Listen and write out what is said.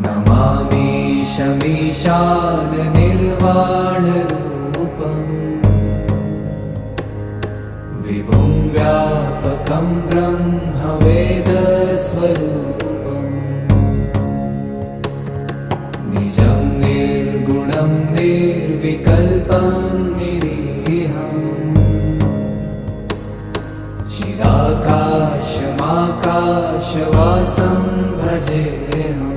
नमामीशमीशाननिर्वाणरूपम् विभुं व्यापकं ब्रह्मवेदस्वरूपम् निजं निर्गुणं निर्विकल्पं निरीहम् चिदाकाशमाकाशवासं भजेऽहम्